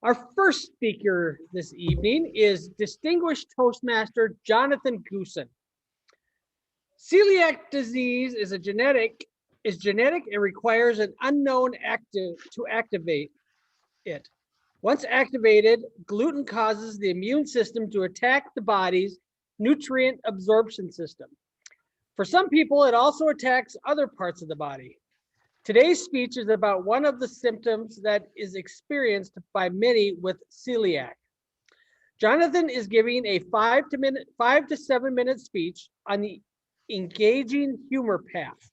Our first speaker this evening is distinguished Toastmaster Jonathan Goossen. Celiac disease is genetic and requires an unknown active to activate it. Once activated, gluten causes the immune system to attack the body's nutrient absorption system. For some people, it also attacks other parts of the body. Today's speech is about one of the symptoms that is experienced by many with celiac. Jonathan is giving a 5 to 7 minute speech on the engaging humor path.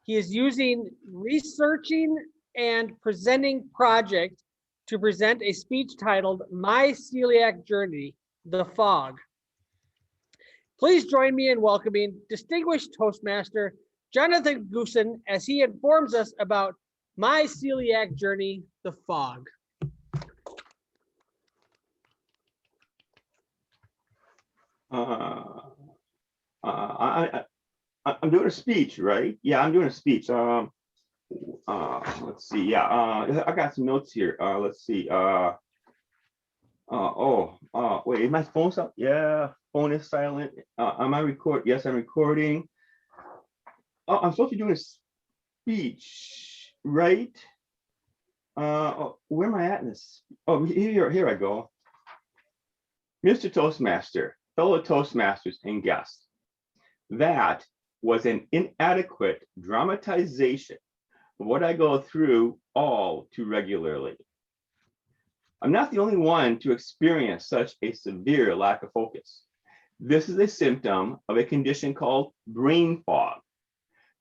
He is using researching and presenting project to present a speech titled My Celiac Journey, The Fog. Please join me in welcoming distinguished Toastmaster Jonathan Goossen as he informs us about My Celiac Journey, The Fog. I'm doing a speech, right? Yeah, I'm doing a speech. Let's see. Yeah, I got some notes here. Let's see. Wait, is my phone up? Yeah, phone is silent. Am I record? Yes, I'm recording. I'm supposed to be doing a speech, right? Where am I at in this? Oh, here I go. Mr. Toastmaster, fellow Toastmasters and guests, that was an inadequate dramatization of what I go through all too regularly. I'm not the only one to experience such a severe lack of focus. This is a symptom of a condition called brain fog.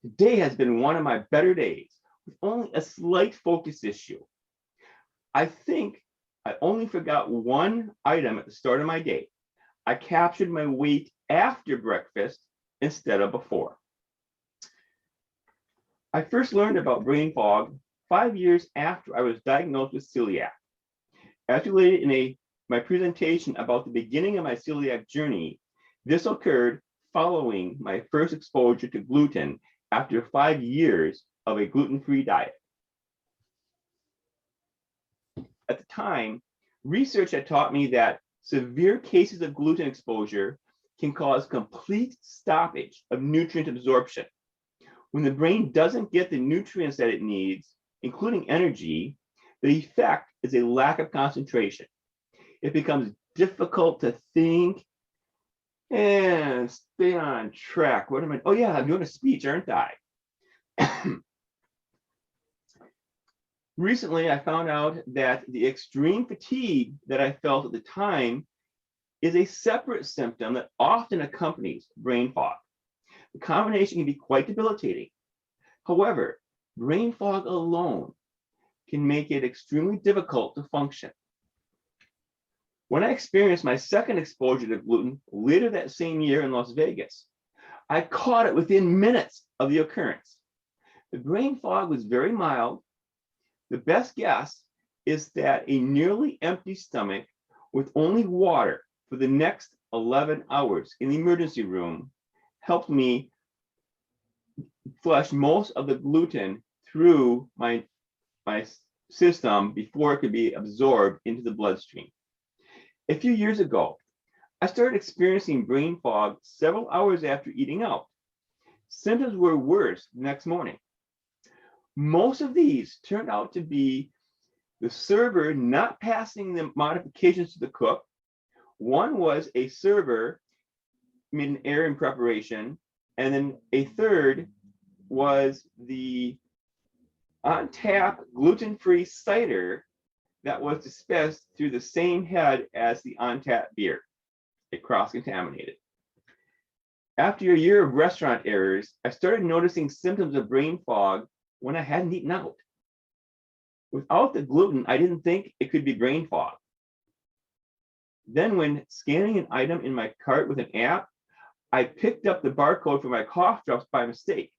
Today has been one of my better days with only a slight focus issue. I think I only forgot one item at the start of my day. I captured my weight after breakfast instead of before. I first learned about brain fog 5 years after I was diagnosed with celiac. As related in my presentation about the beginning of my celiac journey, this occurred following my first exposure to gluten after 5 years of a gluten-free diet. At the time, research had taught me that severe cases of gluten exposure can cause complete stoppage of nutrient absorption. When the brain doesn't get the nutrients that it needs, including energy, the effect is a lack of concentration. It becomes difficult to think and stay on track. What am I? Oh yeah, I'm doing a speech, aren't I? Recently, I found out that the extreme fatigue that I felt at the time is a separate symptom that often accompanies brain fog. The combination can be quite debilitating. However, brain fog alone can make it extremely difficult to function. When I experienced my second exposure to gluten later that same year in Las Vegas, I caught it within minutes of the occurrence. The brain fog was very mild. The best guess is that a nearly empty stomach with only water for the next 11 hours in the emergency room helped me flush most of the gluten through my system before it could be absorbed into the bloodstream. A few years ago, I started experiencing brain fog several hours after eating out. Symptoms were worse the next morning. Most of these turned out to be the server not passing the modifications to the cook. One was a server made an error in preparation, and then a third was the on tap gluten-free cider that was dispensed through the same head as the on tap beer. It cross-contaminated. After a year of restaurant errors, I started noticing symptoms of brain fog when I hadn't eaten out. Without the gluten, I didn't think it could be brain fog. Then when scanning an item in my cart with an app, I picked up the barcode for my cough drops by mistake,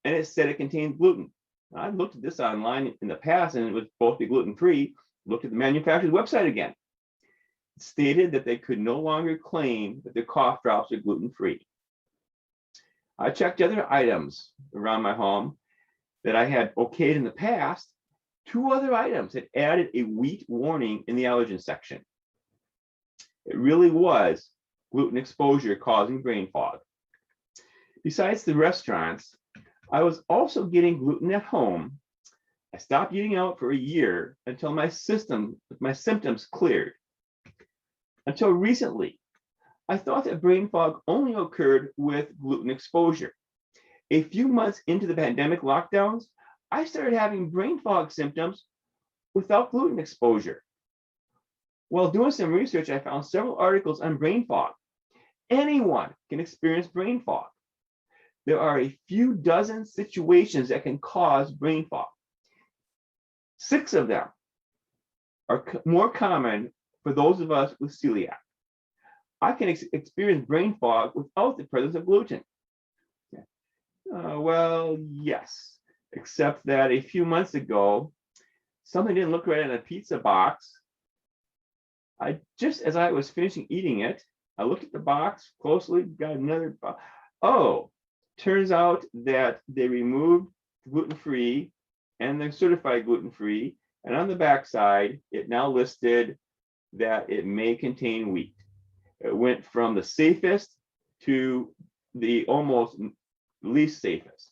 and it said it contained gluten. I looked at this online in the past, and it was supposed to be gluten-free. Looked at the manufacturer's website again. It stated that they could no longer claim that the cough drops are gluten-free. I checked other items around my home that I had okayed in the past, 2 other items had added a wheat warning in the allergen section. It really was gluten exposure causing brain fog. Besides the restaurants, I was also getting gluten at home. I stopped eating out for a year until my symptoms cleared. Until recently, I thought that brain fog only occurred with gluten exposure. A few months into the pandemic lockdowns, I started having brain fog symptoms without gluten exposure. While doing some research, I found several articles on brain fog. Anyone can experience brain fog. There are a few dozen situations that can cause brain fog. 6 of them are more common for those of us with celiac. I can experience brain fog without the presence of gluten. Well, yes, except that a few months ago, something didn't look right in a pizza box. Just as I was finishing eating it, I looked at the box closely, got another box. Oh, turns out that they removed gluten-free and they're certified gluten-free. And on the back side, it now listed that it may contain wheat. It went from the safest to the almost least safest.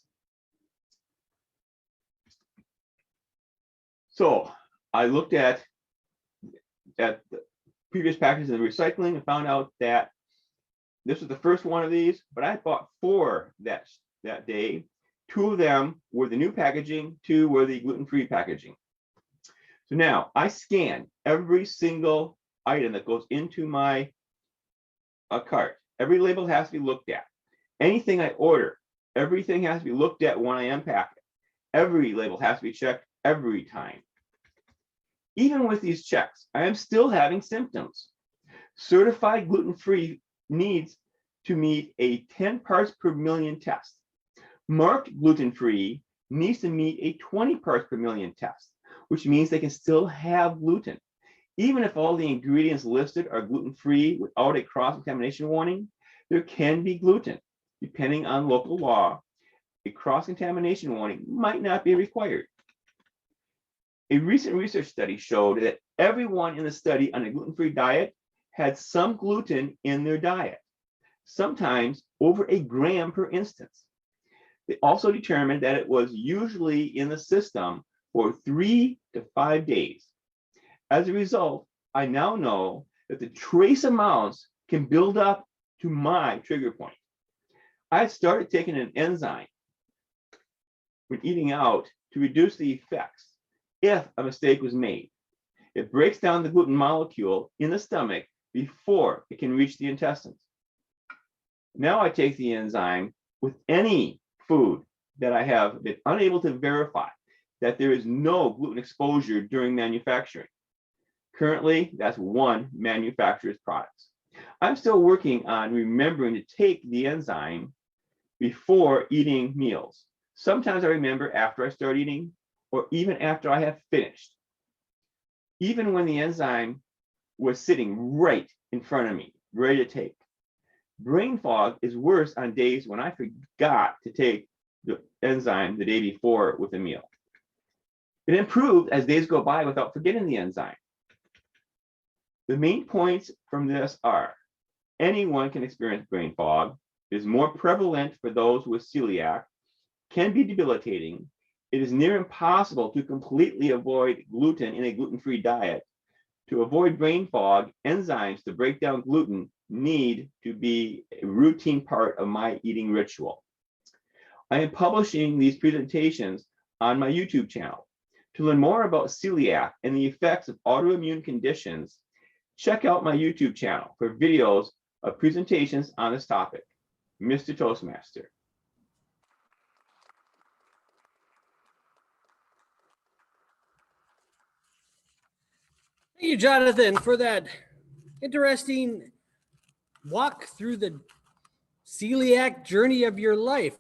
So I looked at the previous packages in the recycling and found out that this was the first one of these, but I bought 4 that day. 2 of them were the new packaging, 2 were the gluten-free packaging. So now I scan every single item that goes into my cart. Every label has to be looked at. Anything I order, everything has to be looked at when I unpack it. Every label has to be checked every time. Even with these checks, I am still having symptoms. Certified gluten-free needs to meet a 10 parts per million test. Marked gluten-free needs to meet a 20 parts per million test, which means they can still have gluten. Even if all the ingredients listed are gluten-free without a cross-contamination warning, there can be gluten. Depending on local law, a cross-contamination warning might not be required. A recent research study showed that everyone in the study on a gluten-free diet had some gluten in their diet, sometimes over a gram per instance. They also determined that it was usually in the system for 3 to 5 days. As a result, I now know that the trace amounts can build up to my trigger point. I had started taking an enzyme when eating out to reduce the effects if a mistake was made. It breaks down the gluten molecule in the stomach before it can reach the intestines. Now I take the enzyme with any food that I have been unable to verify that there is no gluten exposure during manufacturing. Currently, that's one manufacturer's products. I'm still working on remembering to take the enzyme before eating meals. Sometimes I remember after I start eating or even after I have finished. Even when the enzyme was sitting right in front of me, ready to take. Brain fog is worse on days when I forgot to take the enzyme the day before with a meal. It improved as days go by without forgetting the enzyme. The main points from this are: anyone can experience brain fog. It is more prevalent for those with celiac, can be debilitating. It is near impossible to completely avoid gluten in a gluten-free diet. To avoid brain fog, enzymes to break down gluten need to be a routine part of my eating ritual. I am publishing these presentations on my YouTube channel. To learn more about celiac and the effects of autoimmune conditions, check out my YouTube channel for videos of presentations on this topic. Mr. Toastmaster. Thank you, Jonathan, for that interesting walk through the celiac journey of your life.